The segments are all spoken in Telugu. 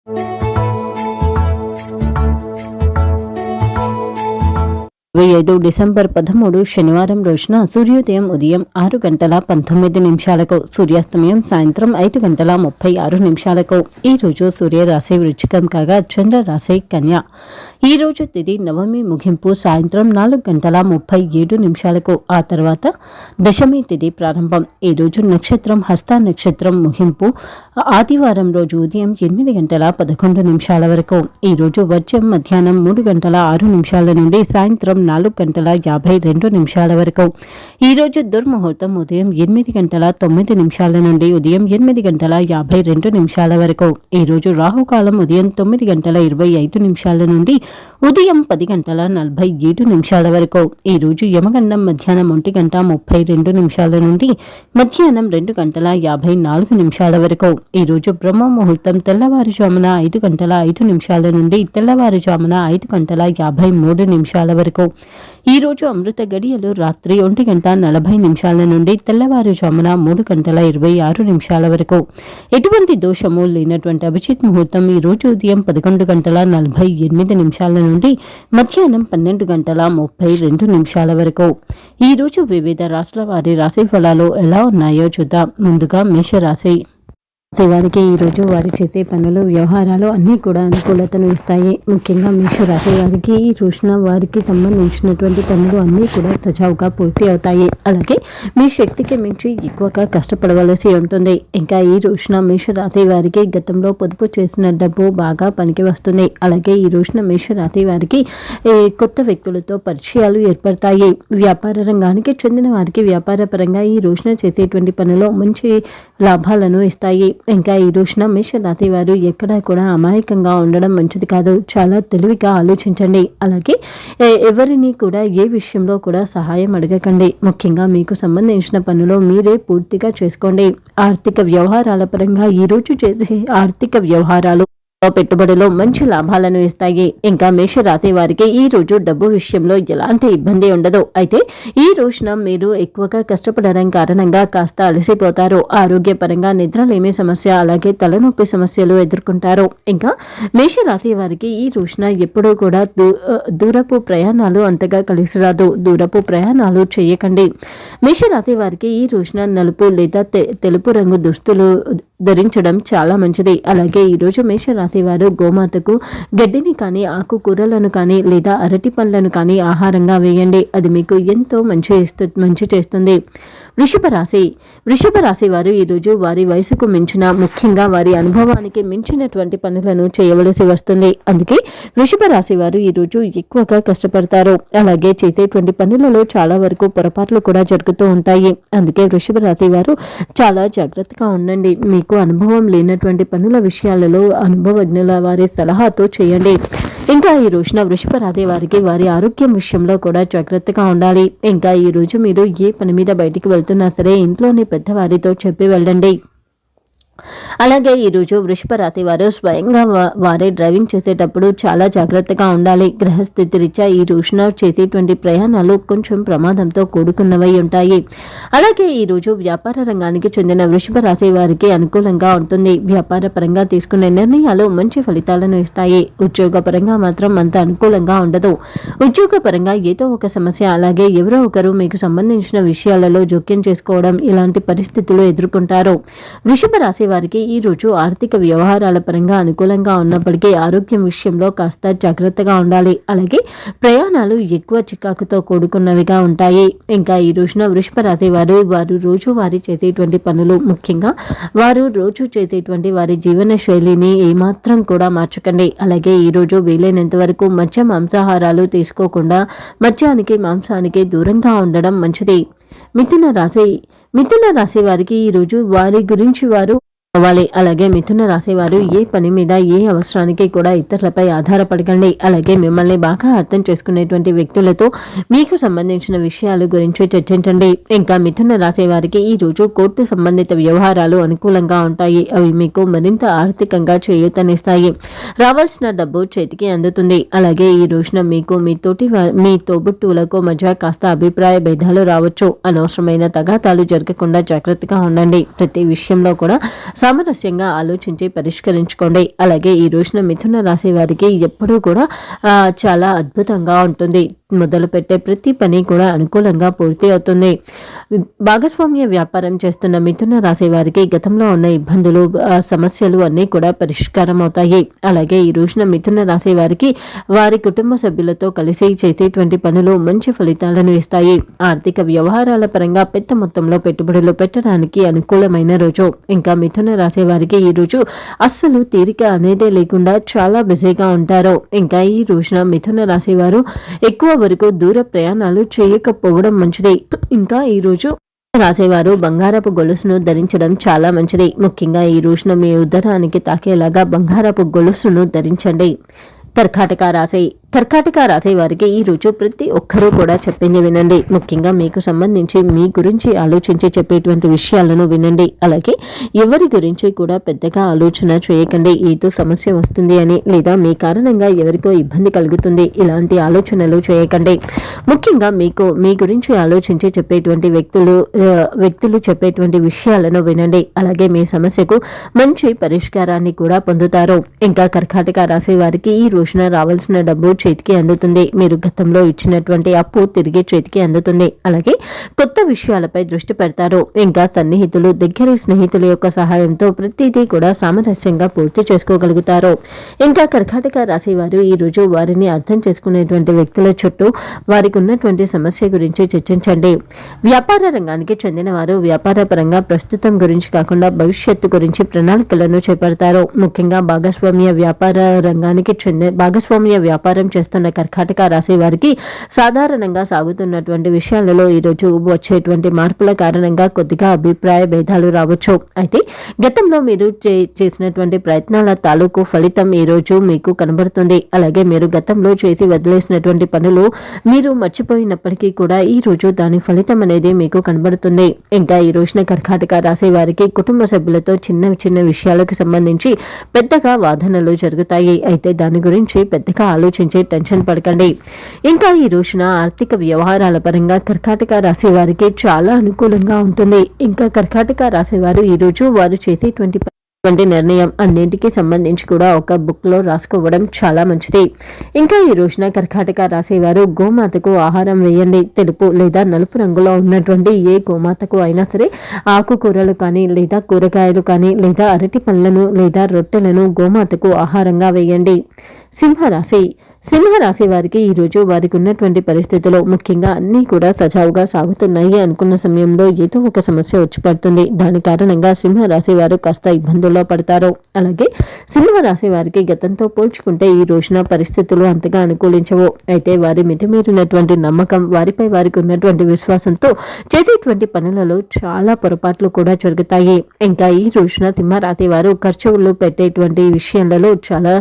25 డిసెంబర్ 13 శనివారం రోజున సూర్యోదయం ఉదయం 6:19 సూర్యాస్తమయం సాయంత్రం 5:36 ఈ రోజు సూర్యరాశి వృశ్చికం కాగా చంద్ర రాశి కన్య. ఈ రోజు తిథి నవమి ముగింపు సాయంత్రం 4:37 ఆ తర్వాత దశమి తిథి ప్రారంభం. ఈ రోజు నక్షత్రం హస్త నక్షత్రం ముగింపు ఆదివారం రోజు ఉదయం 8:11 వరకు. ఈ రోజు వర్జం మధ్యాహ్నం 3:06 నుండి సాయంత్రం 4:52 వరకు. ఈ రోజు దుర్ముహూర్తం ఉదయం 8:09 నుండి ఉదయం 8:52 వరకు. ఈ రోజు రాహుకాలం ఉదయం 9:25 నుండి ఉదయం 10:47 వరకు. ఈ రోజు యమగండం మధ్యాహ్నం 1:32 నుండి మధ్యాహ్నం 2:54 వరకు. ఈ రోజు బ్రహ్మ ముహూర్తం తెల్లవారుజామున 5:05 నుండి తెల్లవారుజామున 5:53 వరకు. ఈ రోజు అమృత గడియలు రాత్రి 1:40 నుండి తెల్లవారుజామున 3:26 వరకు. ఎటువంటి దోషము లేనటువంటి అభిజిత్ ముహూర్తం ఈ రోజు ఉదయం 11:48 నుండి మధ్యాహ్నం 12:32 వరకు. ఈ రోజు వివిధ రాశుల వారి రాశి ఫలాలు ఎలా ఉన్నాయో చూద్దాం. ముందుగా మేషరాశి వారికి ఈ రోజు వారి చేసే పనులు వ్యవహారాలు అన్నీ కూడా అనుకూలతను ఇస్తాయి. ముఖ్యంగా మేషరాశి వారికి ఈ రోజున వారికి సంబంధించినటువంటి పనులు అన్నీ కూడా సజావుగా పూర్తి అవుతాయి. అలాగే మీ శక్తికి మించి ఎక్కువగా కష్టపడవలసి ఉంటుంది. ఇంకా ఈ రోజున మేషరాశి వారికి గతంలో పొదుపు చేసిన డబ్బు బాగా పనికి వస్తుంది. అలాగే ఈ రోజున మేషరాశి వారికి కొత్త వ్యక్తులతో పరిచయాలు ఏర్పడతాయి. వ్యాపార రంగానికి చెందిన వారికి వ్యాపార పరంగా ఈ రోజున చేసేటువంటి పనులు మంచి లాభాలను ఇస్తాయి. ఇంకా ఈ రోజున మేషరాశి వారు ఎక్కడా కూడా అమాయకంగా ఉండడం మంచిది కాదు. చాలా తెలివిగా ఆలోచించండి. అలాగే ఎవరిని కూడా ఏ విషయంలో కూడా సహాయం అడగకండి. ముఖ్యంగా మీకు సంబంధించిన పనులు మీరే పూర్తిగా చేసుకోండి. ఆర్థిక వ్యవహారాల పరంగా ఈ రోజు చేసే ఆర్థిక వ్యవహారాలు పెట్టుబడిలో మంచి లాభాలను ఇస్తాయి. ఇంకా మేషరాశి వారికి ఈ రోజు డబ్బు విషయంలో ఎలాంటి ఇబ్బంది ఉండదు. అయితే ఈ రోజున మీరు ఎక్కువగా కష్టపడడం కారణంగా కాస్త అలసిపోతారు. ఆరోగ్యపరంగా నిద్రలేమి సమస్య అలాగే తలనొప్పి సమస్యలు ఎదుర్కొంటారు. ఇంకా మేషరాశి వారికి ఈ రోజున ఎప్పుడూ కూడా దూరపు ప్రయాణాలు అంతగా కలిసి రాదు. దూరపు ప్రయాణాలు చేయకండి. మేషరాశి వారికి ఈ రోజున నలుపు లేదా తెలుపు రంగు దుస్తులు ధరించడం చాలా మంచిది. అలాగే ఈ రోజు మేషరాశి వారు గోమాతకు గడ్డిని కానీ ఆకుకూరలను కానీ లేదా అరటి పండ్లను కానీ ఆహారంగా వేయండి. అది మీకు ఎంతో మంచి చేస్తుంది. వృషభ రాశి వారు ఈరోజు వారి వయసుకు మించిన ముఖ్యంగా వారి అనుభవానికి మించినటువంటి పనులను చేయవలసి వస్తుంది. అందుకే వృషభ రాశి వారు ఈరోజు ఎక్కువగా కష్టపడతారు. అలాగే చేసేటువంటి పనులలో చాలా వరకు పొరపాట్లు కూడా జరుగుతూ ఉంటాయి. అందుకే వృషభ రాశి వారు చాలా జాగ్రత్తగా ఉండండి. మీకు అనుభవం లేనటువంటి పనుల విషయాలలో అనుభవజ్ఞుల వారి సలహాతో చేయండి. ఇంకా ఈ రోజున వృషభ రాశి వారికి వారి ఆరోగ్యం విషయంలో కూడా జాగ్రత్తగా ఉండాలి. ఇంకా ఈ రోజు మీరు ఏ పని మీద బయటికి వెళ్తున్నా సరే ఇంట్లోని పెద్దవారితో చెప్పి వెళ్ళండి. అలాగే ఈరోజు వృషభ రాశి వారు స్వయంగా వారే డ్రైవింగ్ చేసేటప్పుడు చాలా జాగ్రత్తగా ఉండాలి. గ్రహస్థితి రీత్యా ఈ రోజున చేసేటువంటి ప్రయాణాలు కొంచెం ప్రమాదంతో కూడుకున్నవై ఉంటాయి. అలాగే ఈరోజు వ్యాపార రంగానికి చెందిన వృషభ రాశి వారికి అనుకూలంగా ఉంటుంది. వ్యాపార పరంగా తీసుకునే నిర్ణయాలు మంచి ఫలితాలను ఇస్తాయి. ఉద్యోగ పరంగా మాత్రం అంత అనుకూలంగా ఉండదు. ఉద్యోగ పరంగా ఏదో ఒక సమస్య అలాగే ఎవరో ఒకరు మీకు సంబంధించిన విషయాలలో జోక్యం చేసుకోవడం ఇలాంటి పరిస్థితులు ఎదుర్కొంటారు. వృషభ రాశి వారికి ఈ రోజు ఆర్థిక వ్యవహారాల పరంగా అనుకూలంగా ఉన్నప్పటికీ ఆరోగ్యం విషయంలో కాస్త జాగ్రత్తగా ఉండాలి. అలాగే ప్రయాణాలు ఎక్కువ చికాకుతో కూడుకున్నవిగా ఉంటాయి. ఇంకా ఈ రోజున వృషభ రాశి వారు రోజు వారి చేసేటువంటి పనులు ముఖ్యంగా వారు రోజు చేసేటువంటి వారి జీవన శైలిని ఏమాత్రం కూడా మార్చకండి. అలాగే ఈ రోజు వీలైనంత వరకు మత్స్య మాంసాహారాలు తీసుకోకుండా మత్స్యానికి మాంసానికి దూరంగా ఉండడం మంచిది. మిథున రాశి వారికి ఈ రోజు వారి గురించి వారు అవ్వాలి. అలాగే మిథున రాశి వారు ఏ పని మీద ఏ అవసరానికి కూడా ఇతరులపై ఆధారపడకండి. అలాగే మిమ్మల్ని బాగా అర్థం చేసుకునేటువంటి వ్యక్తులతో మీకు సంబంధించిన విషయాల గురించి చర్చించండి. ఇంకా మిథున రాశి వారికి ఈ రోజు కోర్టు సంబంధిత వ్యవహారాలు అనుకూలంగా ఉంటాయి. అవి మీకు మరింత ఆర్థికంగా చేయూతనిస్తాయి. రావాల్సిన డబ్బు చేతికి అందుతుంది. అలాగే ఈ రోజున మీకు మీ తోబుట్టువులకు మధ్య కాస్త అభిప్రాయ భేదాలు రావచ్చు. అనవసరమైన తగాదాలు జరగకుండా జాగ్రత్తగా ఉండండి. ప్రతి విషయంలో కూడా సామరస్యంగా ఆలోచించి పరిష్కరించుకోండి. అలాగే ఈ రోజున మిథున రాశి వారికి ఎప్పుడూ కూడా చాలా అద్భుతంగా ఉంటుంది. మొదలుపెట్టే ప్రతి పని కూడా అనుకూలంగా పూర్తి అవుతుంది. భాగస్వామ్య వ్యాపారం చేస్తున్న మిథున రాశి వారికి గతంలో ఉన్న ఇబ్బందులు, సమస్యలు అన్నీ కూడా పరిష్కారం అవుతాయి. అలాగే ఈ రోజున మిథున రాశి వారికి వారి కుటుంబ సభ్యులతో కలిసి చేసేటువంటి పనులు మంచి ఫలితాలను ఇస్తాయి. ఆర్థిక వ్యవహారాల పరంగా పెద్ద మొత్తంలో పెట్టుబడులు పెట్టడానికి అనుకూలమైన రోజు. ఇంకా మిథున రాశి వారికి ఈ రోజు అస్సలు తీరిక అనేదే లేకుండా చాలా బిజీగా ఉంటారు. ఇంకా ఈ రోజున మిథున రాశి వారు ఎక్కువ వరకు దూర ప్రయాణాలు చేయకపోవడం మంచిది. ఇంకా ఈ రోజు రాసేవారు బంగారపు గొలుసును ధరించడం చాలా మంచిది. ముఖ్యంగా ఈ రోజున మీ ఉదరానికి తాకేలాగా బంగారపు గొలుసును ధరించండి. కర్కాటక రాశి వారికి ఈ రోజు ప్రతి ఒక్కరూ కూడా చెప్పింది వినండి. ముఖ్యంగా మీకు సంబంధించి మీ గురించి ఆలోచించి చెప్పేటువంటి విషయాలను వినండి. అలాగే ఎవరి గురించి కూడా పెద్దగా ఆలోచన చేయకండి. ఏదో సమస్య వస్తుంది అని, లేదా మీ కారణంగా ఎవరికో ఇబ్బంది కలుగుతుంది, ఇలాంటి ఆలోచనలు చేయకండి. ముఖ్యంగా మీ గురించి ఆలోచించి చెప్పేటువంటి వ్యక్తులు చెప్పేటువంటి విషయాలను వినండి. అలాగే మీ సమస్యకు మంచి పరిష్కారాన్ని కూడా పొందుతారు. ఇంకా కర్కాటక రాశి వారికి ఈ రోజున రావాల్సిన డబ్బు చేతికి అందుతుంది. మీరు గతంలో ఇచ్చినటువంటి అప్పు తిరిగి చేతికి అందుతుంది. అలాగే కొత్త విషయాలపై దృష్టి పెడతారు. ఇంకా దగ్గర స్నేహితుల యొక్క సహాయంతో ప్రతిదీ కూడా సామరస్యంగా పూర్తి చేసుకోగలుగుతారు. ఇంకా కర్కాటక రాశి వారు ఈ రోజు వారిని అర్థం చేసుకునేటువంటి వ్యక్తుల చుట్టూ వారికి ఉన్నటువంటి సమస్య గురించి చర్చించండి. వ్యాపార రంగానికి చెందిన వారు వ్యాపార పరంగా ప్రస్తుతం గురించి కాకుండా భవిష్యత్తు గురించి ప్రణాళికలను చేపడతారు. ముఖ్యంగా భాగస్వామ్య వ్యాపారం చేస్తున్న కర్కాటక రాశి వారికి సాధారణంగా సాగుతున్నటువంటి విషయాలలో ఈరోజు వచ్చేటువంటి మార్పుల కారణంగా కొద్దిగా అభిప్రాయ భేదాలు రావచ్చు. అయితే గతంలో మీరు చేసినటువంటి ప్రయత్నాల తాలూకు ఫలితం ఈ రోజు మీకు కనబడుతుంది. అలాగే మీరు గతంలో చేసి వదిలేసినటువంటి పనులు మీరు మర్చిపోయినప్పటికీ కూడా ఈ రోజు దాని ఫలితం అనేది మీకు కనబడుతుంది. ఇంకా ఈ రోజున కర్కాటక రాశి వారికి కుటుంబ సభ్యులతో చిన్న విషయాలకు సంబంధించి పెద్దగా వాదనలు జరుగుతాయి. అయితే దాని గురించి పెద్దగా ఆలోచించి టెన్షన్ పడకండి. ఇంకా ఈ రోజున ఆర్థిక వ్యవహారాల పరంగా కర్కాటక రాశి వారికి చాలా అనుకూలంగా ఉంటుంది. ఇంకా కర్కాటక రాశి వారు ఈ రోజు వారు చేసేటువంటి నిర్ణయం అన్నింటికి సంబంధించి కూడా ఒక బుక్ లో రాసుకోవడం చాలా మంచిది. ఇంకా ఈ రోజున కర్కాటక రాశి వారు గోమాతకు ఆహారం వేయండి. తెలుపు లేదా నలుపు రంగులో ఉన్నటువంటి ఏ గోమాతకు అయినా సరే ఆకుకూరలు కానీ, లేదా కూరగాయలు కానీ, లేదా అరటి పండ్లను లేదా రొట్టెలను గోమాతకు ఆహారంగా వేయండి. సింహరాశి వారికి ఈ రోజు వారికి ఉన్నటువంటి పరిస్థితుల్లో ముఖ్యంగా అన్ని కూడా సజావుగా సాగుతున్నాయి అనుకున్న సమయంలో ఏదో ఒక సమస్య వచ్చి పడుతుంది. దాని కారణంగా సింహరాశి వారు కాస్త ఇబ్బందుల్లో పడతారు. అలాగే సింహరాశి వారికి గతంతో పోల్చుకుంటే ఈ రోజున పరిస్థితులు అంతగా అనుకూలించవు. అయితే వారి మితిమీరినటువంటి నమ్మకం, వారిపై వారికి ఉన్నటువంటి విశ్వాసంతో చేసేటువంటి పనులలో చాలా పొరపాట్లు కూడా జరుగుతాయి. ఇంకా ఈ రోజున సింహరాశి వారు ఖర్చులు పెట్టేటువంటి విషయాలలో చాలా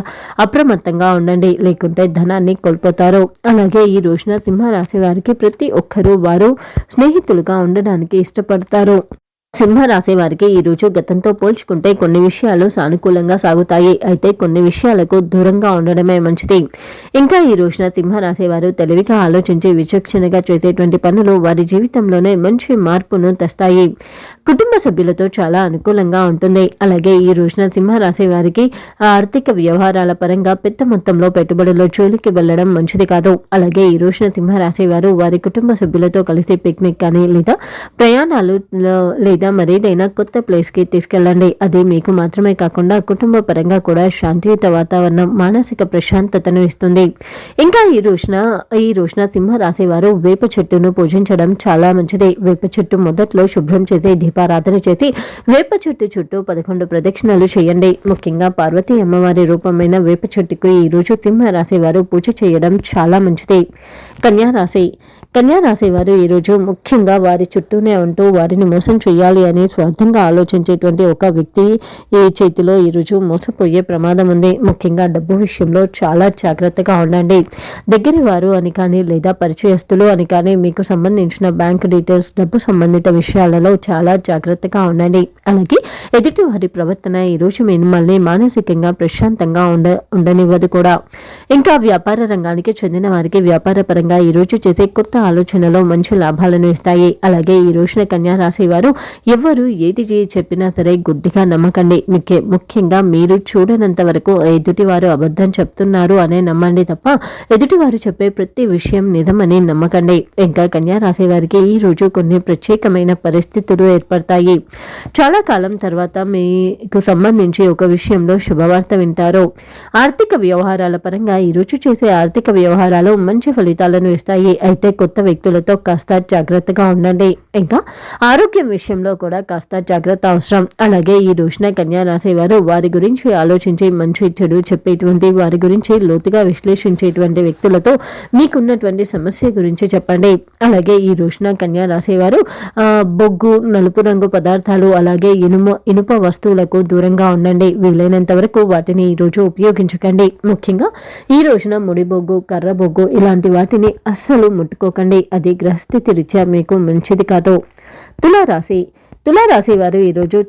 అప్రమత్తంగా ఉండండి, లేకుంటే ధనాన్ని కోల్పోతారు. అలాగే ఈ రోజున సింహరాశి వారికి ప్రతి ఒక్కరూ వారు స్నేహితులుగా ఉండడానికి ఇష్టపడతారు. సింహరాశి వారికి ఈ రోజు గతంతో పోల్చుకుంటే కొన్ని విషయాలు సానుకూలంగా సాగుతాయి. అయితే కొన్ని విషయాలకు దూరంగా ఉండడమే మంచిది. ఇంకా ఈ రోజున సింహరాశి వారు తెలివిగా ఆలోచించి విచక్షణగా చేసేటువంటి పనులు వారి జీవితంలోనే మంచి మార్పును తెస్తాయి. కుటుంబ సభ్యులతో చాలా అనుకూలంగా ఉంటుంది. అలాగే ఈ రోజున సింహరాశి వారికి ఆర్థిక వ్యవహారాల పరంగా పెద్ద మొత్తంలో పెట్టుబడులు జోలికి వెళ్లడం మంచిది కాదు. అలాగే ఈ రోజున సింహరాశి వారు వారి కుటుంబ సభ్యులతో కలిసి పిక్నిక్ కానీ, లేదా ప్రయాణాలు లేదా మరేదైనా కొత్త ప్లేస్ కి తీసుకెళ్ళండి. అది మీకు మాత్రమే కాకుండా కుటుంబ పరంగా కూడా శాంతియుత వాతావరణం, మానసిక ప్రశాంతతను ఇస్తుంది. ఇంకా ఈ రోజున సింహరాశి వారు వేప చెట్టును పూజించడం చాలా మంచిది. వేప చెట్టు మొదట్లో శుభ్రం చేసి దీపారాధన చేసి వేప చెట్టు చుట్టూ 11 ప్రదక్షిణలు చేయండి. ముఖ్యంగా పార్వతీ అమ్మవారి రూపమైన వేప చెట్టుకు ఈ రోజు సింహరాశి వారు పూజ చేయడం చాలా మంచిది. కన్యారాశి వారు ఈరోజు ముఖ్యంగా వారి చుట్టూనే ఉంటూ వారిని మోసం చేయాలి అని స్వార్థంగా ఆలోచించేటువంటి ఒక వ్యక్తి ఈ చేతిలో ఈరోజు మోసపోయే ప్రమాదం ఉంది. ముఖ్యంగా డబ్బు విషయంలో చాలా జాగ్రత్తగా ఉండండి. దగ్గర వారు అని కానీ, లేదా పరిచయస్తులు అని కానీ మీకు సంబంధించిన బ్యాంక్ డీటెయిల్స్, డబ్బు సంబంధిత విషయాలలో చాలా జాగ్రత్తగా ఉండండి. అలాగే ఎదుటి వారి ప్రవర్తన ఈరోజు మిమ్మల్ని మానసికంగా ప్రశాంతంగా ఉండనివ్వదు కూడా. ఇంకా వ్యాపార రంగానికి చెందిన వారికి వ్యాపార పరంగా ఈరోజు చేసే కొత్త ఆలోచనలో మంచి లాభాలను ఇస్తాయి. అలాగే ఈ రోజున కన్యా రాశి వారు ఎవరు ఏది చెప్పినా సరే గుడ్డిగా నమ్మకండి. ముఖ్యంగా మీరు చూడనంత వరకు ఎదుటివారు అబద్ధం చెప్తున్నారు అనే నమ్మండి తప్ప ఎదుటివారు చెప్పే ప్రతి విషయం నిజమని నమ్మకండి. ఇంకా కన్యా రాశి వారికి ఈ రోజు కొన్ని ప్రత్యేకమైన పరిస్థితులు ఏర్పడతాయి. చాలా కాలం తర్వాత మీకు సంబంధించి ఒక విషయంలో శుభవార్త వింటారు. ఆర్థిక వ్యవహారాల పరంగా ఈ రోజు చేసే ఆర్థిక వ్యవహారాలు మంచి ఫలితాలను ఇస్తాయి. అయితే కొత్త వ్యక్తులతో కాస్త జాగ్రత్తగా ఉండండి. ఇంకా ఆరోగ్యం విషయంలో కూడా కాస్త జాగ్రత్త అవసరం. అలాగే ఈ రోజున కన్యా రాశి వారు వారి గురించి ఆలోచించి మంచి చెడు చెప్పేటువంటి వారి గురించి లోతుగా విశ్లేషించేటువంటి వ్యక్తులతో మీకున్నటువంటి సమస్య గురించి చెప్పండి. అలాగే ఈ రోజున కన్యా రాశి వారు బొగ్గు, నలుపు రంగు పదార్థాలు అలాగే ఇనుప వస్తువులకు దూరంగా ఉండండి. వీలైనంత వరకు వాటిని ఈ రోజు ఉపయోగించకండి. ముఖ్యంగా ఈ రోజున ముడి బొగ్గు, కర్ర బొగ్గు ఇలాంటి వాటిని అస్సలు ముట్టుకోకండి. అది గ్రహస్థితి రీత్యా మీకు మంచిది కాదు. తులారాశి వారు ఈరోజు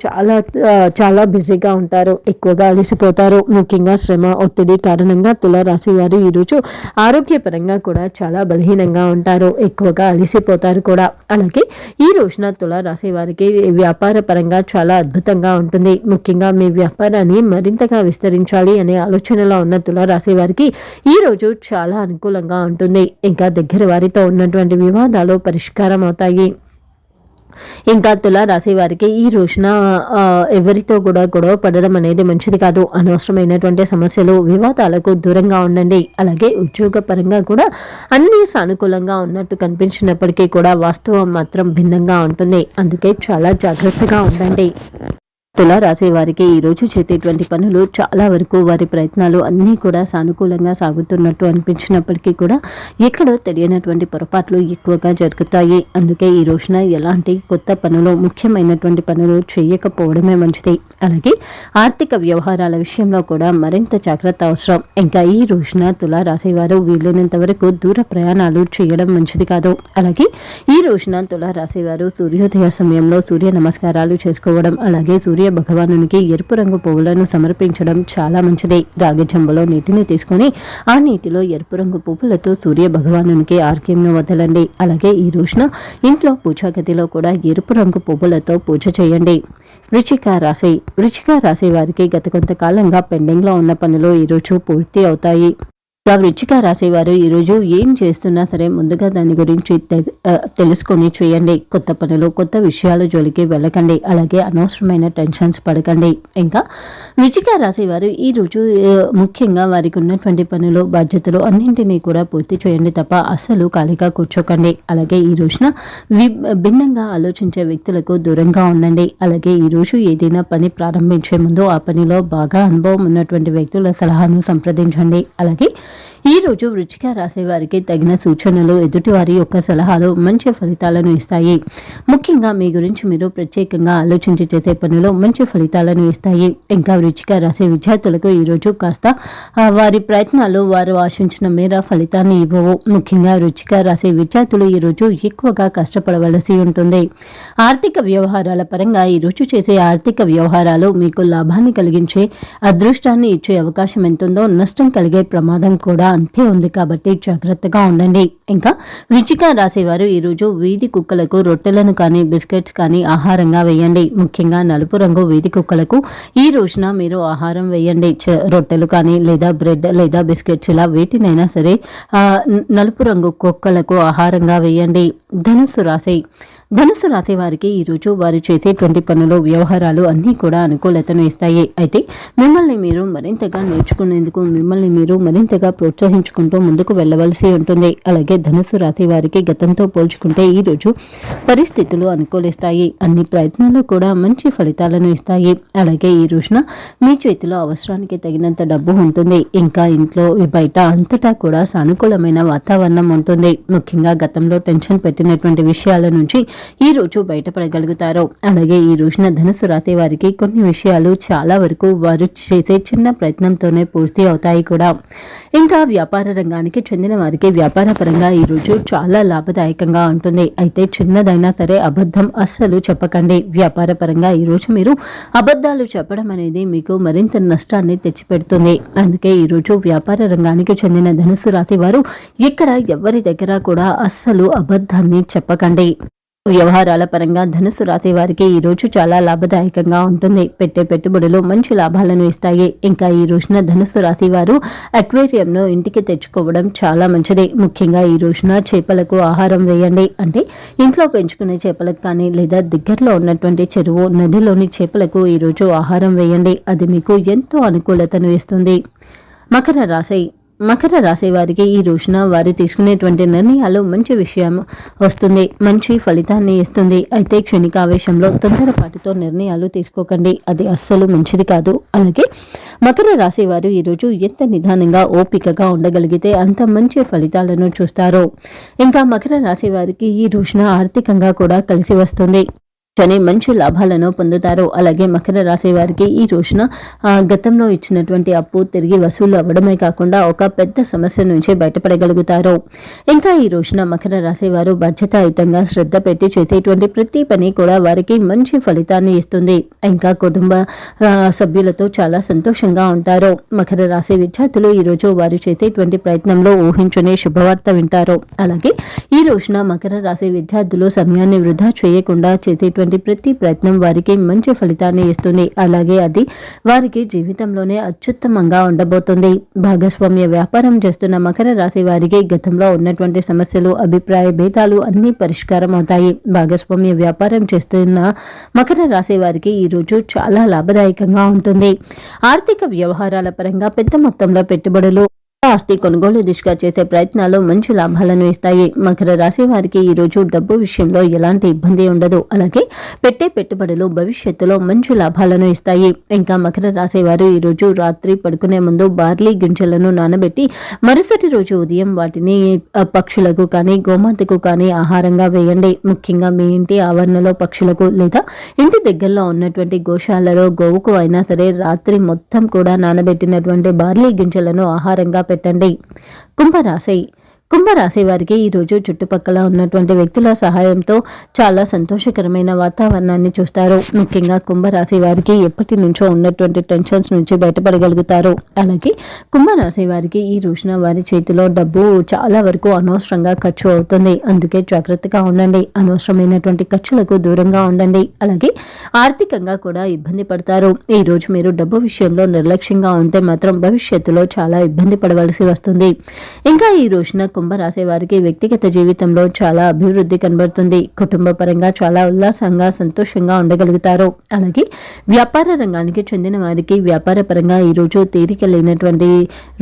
చాలా బిజీగా ఉంటారు. ఎక్కువగా అలసిపోతారు. ముఖ్యంగా శ్రమ, ఒత్తిడి కారణంగా తులారాశి వారు ఈరోజు ఆరోగ్యపరంగా కూడా చాలా బలహీనంగా ఉంటారు. ఎక్కువగా అలసిపోతారు కూడా. అలాగే ఈ రోజున తులారాశి వారికి వ్యాపార పరంగా చాలా అద్భుతంగా ఉంటుంది. ముఖ్యంగా మీ వ్యాపారాన్ని మరింతగా విస్తరించాలి అనే ఆలోచనలో ఉన్న తులారాశి వారికి ఈ రోజు చాలా అనుకూలంగా ఉంటుంది. ఇంకా దగ్గర వారితో ఉన్నటువంటి వివాదాలు పరిష్కారం అవుతాయి. ఇంకా తులారాశి వారికి ఈ రోజున ఎవరితో కూడా గొడవ పడడం అనేది మంచిది కాదు. అనవసరమైనటువంటి సమస్యలు, వివాదాలకు దూరంగా ఉండండి. అలాగే ఉద్యోగ పరంగా కూడా అన్ని సానుకూలంగా ఉన్నట్టు కనిపించినప్పటికీ కూడా వాస్తవం మాత్రం భిన్నంగా ఉంటుంది. అందుకే చాలా జాగ్రత్తగా ఉండండి. తులారాశి వారికి ఈరోజు చేసేటువంటి పనులు చాలా వరకు వారి ప్రయత్నాలు అన్నీ కూడా సానుకూలంగా సాగుతున్నట్టు అనిపించినప్పటికీ కూడా ఎక్కడో తెలియనటువంటి పొరపాట్లు ఎక్కువగా జరుగుతాయి. అందుకే ఈ రోజున ఎలాంటి కొత్త పనులు, ముఖ్యమైనటువంటి పనులు చేయకపోవడమే మంచిది. అలాగే ఆర్థిక వ్యవహారాల విషయంలో కూడా మరింత జాగ్రత్త అవసరం. ఇంకా ఈ రోజున తులారాశి వారు వీలైనంత వరకు దూర ప్రయాణాలు చేయడం మంచిది కాదు. అలాగే ఈ రోజున తులారాశి వారు సూర్యోదయ సమయంలో సూర్య నమస్కారాలు చేసుకోవడం, అలాగే సూర్య భగవానునికి ఎరుపు రంగు పువ్వులను సమర్పించడం చాలా మంచిది. రాగి చెంబులో నీటిని తీసుకొని ఆ నీటిలో ఎరుపు రంగు పువ్వులతో సూర్య భగవానునికి ఆర్ఘ్యంను వదలండి. అలాగే ఈ రోజున ఇంట్లో పూజా గదిలో కూడా ఎరుపు రంగు పువ్వులతో పూజ చేయండి. వృశ్చిక రాశి వారికి గత కొంతకాలంగా పెండింగ్ లో ఉన్న పనులు ఈరోజు పూర్తి అవుతాయి. వృశ్చిక రాశి వారు ఈరోజు ఏం చేస్తున్నా సరే ముందుగా దాని గురించి తెలుసుకొని చేయండి. కొత్త పనులు, కొత్త విషయాల జోలికి వెళ్ళకండి. అలాగే అనవసరమైన టెన్షన్స్ పడకండి. ఇంకా వృశ్చిక రాశి వారు ఈరోజు ముఖ్యంగా వారికి ఉన్నటువంటి పనులు, బాధ్యతలు అన్నింటినీ కూడా పూర్తి చేయండి తప్ప అస్సలు ఖాళీగా కూర్చోకండి. అలాగే ఈ రోజున భిన్నంగా ఆలోచించే వ్యక్తులకు దూరంగా ఉండండి. అలాగే ఈ రోజు ఏదైనా పని ప్రారంభించే ముందు ఆ పనిలో బాగా అనుభవం ఉన్నటువంటి వ్యక్తుల సలహాను సంప్రదించండి. అలాగే ఈ రోజు వృశ్చిక రాశి వారికి తగిన సూచనలు, ఎదుటివారి యొక్క సలహాలు మంచి ఫలితాలను ఇస్తాయి. ముఖ్యంగా మీ గురించి మీరు ప్రత్యేకంగా ఆలోచించి చేసే పనులు మంచి ఫలితాలను ఇస్తాయి. ఇంకా వృశ్చిక రాశి విద్యార్థులకు ఈరోజు కాస్త వారి ప్రయత్నాలు వారు ఆశించిన మేర ఫలితాన్ని ఇవ్వవు. ముఖ్యంగా వృశ్చిక రాశి విద్యార్థులు ఈరోజు ఎక్కువగా కష్టపడవలసి ఉంటుంది. ఆర్థిక వ్యవహారాల పరంగా ఈరోజు చేసే ఆర్థిక వ్యవహారాలు మీకు లాభాన్ని కలిగించే, అదృష్టాన్ని ఇచ్చే అవకాశం ఎంతుందో నష్టం కలిగే ప్రమాదం కూడా అంతే ఉంది. కాబట్టి జాగ్రత్తగా ఉండండి. ఇంకా వృశ్చిక రాశి వారు ఈరోజు వీధి కుక్కలకు రొట్టెలను కానీ బిస్కెట్స్ కానీ ఆహారంగా వేయండి. ముఖ్యంగా నలుపు రంగు వీధి కుక్కలకు ఈ రోజున మీరు ఆహారం వేయండి. రొట్టెలు కానీ లేదా బ్రెడ్ లేదా బిస్కెట్స్ ఇలా వేటినైనా సరే నలుపు రంగు కుక్కలకు ఆహారంగా వేయండి. ధనుసు రాశి వారికి ఈరోజు వారు చేసేటువంటి పనులు, వ్యవహారాలు అన్నీ కూడా అనుకూలతను ఇస్తాయి. అయితే మిమ్మల్ని మీరు మరింతగా నేర్చుకునేందుకు, మిమ్మల్ని మీరు మరింతగా ప్రోత్సహించుకుంటూ ముందుకు వెళ్ళవలసి ఉంటుంది. అలాగే ధనుసు రాశి వారికి గతంతో పోల్చుకుంటే ఈరోజు పరిస్థితులు అనుకూలిస్తాయి. అన్ని ప్రయత్నాలు కూడా మంచి ఫలితాలను ఇస్తాయి. అలాగే ఈ రోజున మీ చేతిలో అవసరానికి తగినంత డబ్బు ఉంటుంది. ఇంకా ఇంట్లో బయట అంతటా కూడా సానుకూలమైన వాతావరణం ఉంటుంది. ముఖ్యంగా గతంలో టెన్షన్ పెట్టినటువంటి విషయాల నుంచి ఈ రోజు బయటపడగలుగుతారు. అలాగే ఈ రోజున ధనుసు రాశి వారికి కొన్ని విషయాలు చాలా వరకు వారు చేసే చిన్న ప్రయత్నంతోనే పూర్తి అవుతాయి కూడా. ఇంకా వ్యాపార రంగానికి చెందిన వారికి వ్యాపార పరంగా ఈ రోజు చాలా లాభదాయకంగా ఉంటుంది. అయితే చిన్నదైనా సరే అబద్ధం అస్సలు చెప్పకండి. వ్యాపార పరంగా ఈ రోజు మీరు అబద్ధాలు చెప్పడం అనేది మీకు మరింత నష్టాన్ని తెచ్చిపెడుతుంది. అందుకే ఈ రోజు వ్యాపార రంగానికి చెందిన ధనుసు రాశి వారు ఇక్కడ ఎవరి దగ్గర కూడా అస్సలు అబద్ధాన్ని చెప్పకండి. వ్యవహారాల పరంగా ధనుసు రాశి వారికి ఈ రోజు చాలా లాభదాయకంగా ఉంటుంది. పెట్టే పెట్టుబడులు మంచి లాభాలను ఇస్తాయి. ఇంకా ఈ రోజున ధనుసు రాశి వారు అక్వేరియంను ఇంటికి తెచ్చుకోవడం చాలా మంచిది. ముఖ్యంగా ఈ రోజున చేపలకు ఆహారం వేయండి. అంటే ఇంట్లో పెంచుకునే చేపలకు కానీ లేదా దగ్గరలో ఉన్నటువంటి చెరువు నదిలోని చేపలకు ఈ రోజు ఆహారం వేయండి. అది మీకు ఎంతో అనుకూలతను ఇస్తుంది. మకర రాశి వారికి ఈ రోజున వారు తీసుకునేటువంటి నిర్ణయాలు మంచి విషయం వస్తుంది, మంచి ఫలితాన్ని ఇస్తుంది. అయితే క్షణికావేశంలో తొందరపాటుతో నిర్ణయాలు తీసుకోకండి, అది అస్సలు మంచిది కాదు. అలాగే మకర రాశి వారు ఈరోజు ఎంత నిదానంగా ఓపికగా ఉండగలిగితే అంత మంచి ఫలితాలను చూస్తారు. ఇంకా మకర రాశి వారికి ఈ రోజున ఆర్థికంగా కూడా కలిసి వస్తుంది. శని మంచి లాభాలను పొందుతారు. అలాగే మకర రాశి వారికి ఈ రోజున గతంలో ఇచ్చినటువంటి అప్పు తిరిగి వసూలు అవ్వడమే కాకుండా ఒక పెద్ద సమస్య నుంచి బయటపడగలుగుతారు. ఇంకా ఈ రోజున మకర రాశి వారు బాధ్యతాయుతంగా శ్రద్ధ పెట్టి చేసేటువంటి ప్రతి పని కూడా వారికి మంచి ఫలితాన్ని ఇస్తుంది. ఇంకా కుటుంబ సభ్యులతో చాలా సంతోషంగా ఉంటారు. మకర రాశి విద్యార్థులు ఈ రోజు వారు చేసేటువంటి ప్రయత్నంలో ఊహించునే శుభవార్త వింటారు. అలాగే ఈ రోజున మకర రాశి విద్యార్థులు సమయాన్ని వృధా చేయకుండా చేసేటువంటి ప్రతి ప్రయత్నం వారికి మంచి ఫలితాన్ని ఇస్తుంది. అలాగే అది వారికి జీవితంలోనే అత్యుత్తమంగా ఉండబోతుంది. భాగస్వామ్య వ్యాపారం చేస్తున్న మకర రాశి వారికి గతంలో ఉన్నటువంటి సమస్యలు, అభిప్రాయ భేదాలు అన్ని పరిష్కారం అవుతాయి. భాగస్వామ్య వ్యాపారం చేస్తున్న మకర రాశి వారికి ఈ రోజు చాలా లాభదాయకంగా ఉంటుంది. ఆర్థిక వ్యవహారాల పరంగా పెద్ద మొత్తంలో పెట్టుబడులు, ఆస్తి కొనుగోలు దిశగా చేసే ప్రయత్నాలు మంచి లాభాలను ఇస్తాయి. మకర రాశి వారికి ఈ రోజు డబ్బు విషయంలో ఎలాంటి ఇబ్బంది ఉండదు. అలాగే పెట్టే పెట్టుబడులు భవిష్యత్తులో మంచి లాభాలను ఇస్తాయి. ఇంకా మకర రాశి వారు ఈ రోజు రాత్రి పడుకునే ముందు బార్లీ గింజలను నానబెట్టి మరుసటి రోజు ఉదయం వాటిని పక్షులకు కానీ గోమాతకు కానీ ఆహారంగా వేయండి. ముఖ్యంగా మీ ఇంటి ఆవరణలో పక్షులకు లేదా ఇంటి దగ్గరలో ఉన్నటువంటి గోశాలలో గోవుకు అయినా సరే రాత్రి మొత్తం కూడా నానబెట్టినటువంటి బార్లీ గింజలను ఆహారంగా పెట్టండి. కుంభరాశి వారికి ఈరోజు చుట్టుపక్కల ఉన్నటువంటి వ్యక్తుల సహాయంతో చాలా సంతోషకరమైన వాతావరణాన్ని చూస్తారు. ముఖ్యంగా కుంభరాశి వారికి ఎప్పటి నుంచో ఉన్నటువంటి టెన్షన్స్ నుంచి బయటపడగలుగుతారు. అలాగే కుంభరాశి వారికి ఈ రోజున వారి చేతిలో డబ్బు చాలా వరకు అనవసరంగా ఖర్చు అవుతుంది. అందుకే జాగ్రత్తగా ఉండండి. అనవసరమైనటువంటి ఖర్చులకు దూరంగా ఉండండి. అలాగే ఆర్థికంగా కూడా ఇబ్బంది పడతారు. ఈ రోజు మీరు డబ్బు విషయంలో నిర్లక్ష్యంగా ఉంటే మాత్రం భవిష్యత్తులో చాలా ఇబ్బంది పడవలసి వస్తుంది. ఇంకా ఈ రోజున కుంభరాశి వారికి వ్యక్తిగత జీవితంలో చాలా అభివృద్ధి కనబడుతుంది. కుటుంబ పరంగా చాలా ఉల్లాసంగా సంతోషంగా ఉండగలుగుతారు. అలాగే వ్యాపార రంగానికి చెందిన వారికి వ్యాపార పరంగా ఈ రోజు తీరిక లేనటువంటి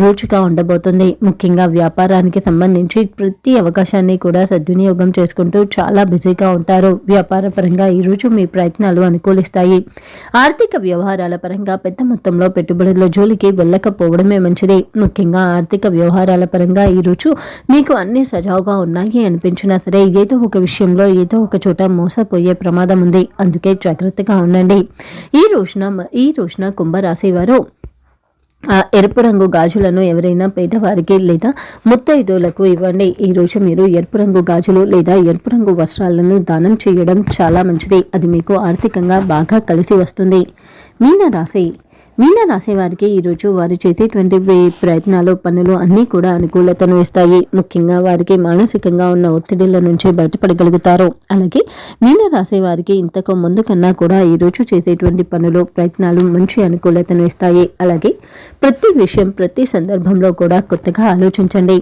రోజుగా ఉండబోతుంది. ముఖ్యంగా వ్యాపారానికి సంబంధించి ప్రతి అవకాశాన్ని కూడా సద్వినియోగం చేసుకుంటూ చాలా బిజీగా ఉంటారు. వ్యాపార పరంగా ఈ రోజు మీ ప్రయత్నాలు అనుకూలిస్తాయి. ఆర్థిక వ్యవహారాల పరంగా పెద్ద మొత్తంలో పెట్టుబడుల జోలికి వెళ్ళకపోవడమే మంచిది. ముఖ్యంగా ఆర్థిక వ్యవహారాల పరంగా ఈ రోజు మీకు అన్ని సజావుగా ఉన్నాయి అనిపించినా సరే ఏదో ఒక విషయంలో ఏదో ఒక చోట మోసపోయే ప్రమాదం ఉంది. అందుకే జాగ్రత్తగా ఉండండి. ఈ రోజున కుంభరాశి వారు ఎరుపు రంగు గాజులను ఎవరైనా పేదవారికి లేదా ముత్తైదులకు ఇవ్వండి. ఈ రోజు మీరు ఎరుపు రంగు గాజులు లేదా ఎరుపు రంగు వస్త్రాలను దానం చేయడం చాలా మంచిది. అది మీకు ఆర్థికంగా బాగా కలిసి వస్తుంది. మీనరాశి వారికి ఈరోజు వారు చేసేటువంటి ప్రయత్నాలు, పనులు అన్నీ కూడా అనుకూలతను ఇస్తాయి. ముఖ్యంగా వారికి మానసికంగా ఉన్న ఒత్తిడిల నుంచి బయటపడగలుగుతారు. అలాగే మీనరాశి వారికి ఇంతకు ముందు కన్నా కూడా ఈరోజు చేసేటువంటి పనులు, ప్రయత్నాలు మంచి అనుకూలతను ఇస్తాయి. అలాగే ప్రతి విషయం, ప్రతి సందర్భంలో కూడా కొత్తగా ఆలోచించండి.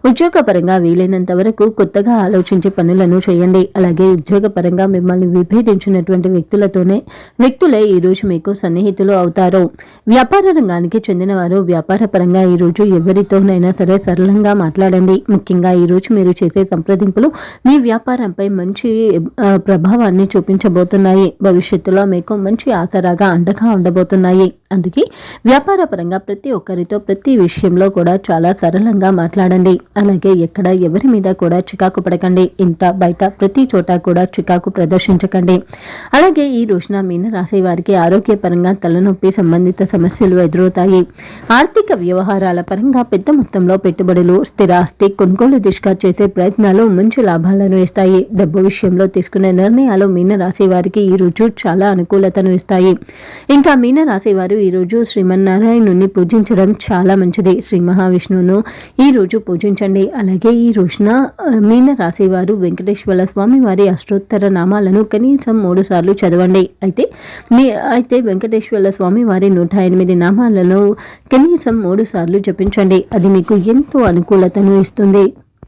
ఉద్యోగపరంగా వీలైనంత వరకు కొత్తగా ఆలోచించి పనులను చేయండి. అలాగే ఉద్యోగపరంగా మిమ్మల్ని విభేదించినటువంటి వ్యక్తులే ఈరోజు మీకు సన్నిహితులు అవుతారు. వ్యాపార రంగానికి చెందిన వారు వ్యాపార పరంగా ఈ రోజు ఎవరితోనైనా సరే సరళంగా మాట్లాడండి. ముఖ్యంగా ఈ రోజు మీరు చేసే సంప్రదింపులు మీ వ్యాపారంపై మంచి ప్రభావాన్ని చూపించబోతున్నాయి. భవిష్యత్తులో మీకు మంచి ఆసరాగా అండగా ఉండబోతున్నాయి. అందుకే వ్యాపార పరంగా ప్రతి ఒక్కరితో ప్రతి విషయంలో కూడా చాలా సరళంగా మాట్లాడండి. అలాగే ఎక్కడ ఎవరి మీద కూడా చికాకు పడకండి. ఇంట బయట ప్రతి చోట కూడా చికాకు ప్రదర్శించకండి. అలాగే ఈ రోజున మీన రాశి వారికి ఆరోగ్యపరంగా తలనొప్పి సంబంధిత సమస్యలు ఎదురవుతాయి. ఆర్థిక వ్యవహారాల పరంగా పెద్ద మొత్తంలో పెట్టుబడులు, స్థిరాస్తి కొనుగోలు దిశగా చేసే ప్రయత్నాలు మంచి లాభాలను ఇస్తాయి. డబ్బు విషయంలో తీసుకునే నిర్ణయాలు మీన రాశి వారికి ఈ రోజు చాలా అనుకూలతను ఇస్తాయి. ఇంకా మీన రాశి వారు ఈ రోజు శ్రీమన్నారాయణుని పూజించడం చాలా మంచిది. శ్రీ మహావిష్ణువును ఈ రోజు పూజించండి. అలాగే ఈ రోజున మీన రాశి వారు వెంకటేశ్వర స్వామి వారి అష్టోత్తర నామాలను కనీసం 3 సార్లు చదవండి. అయితే వెంకటేశ్వర స్వామి వారి 108 నామాలను కనీసం 3 సార్లు జపించండి. అది మీకు ఎంతో అనుకూలతను ఇస్తుంది.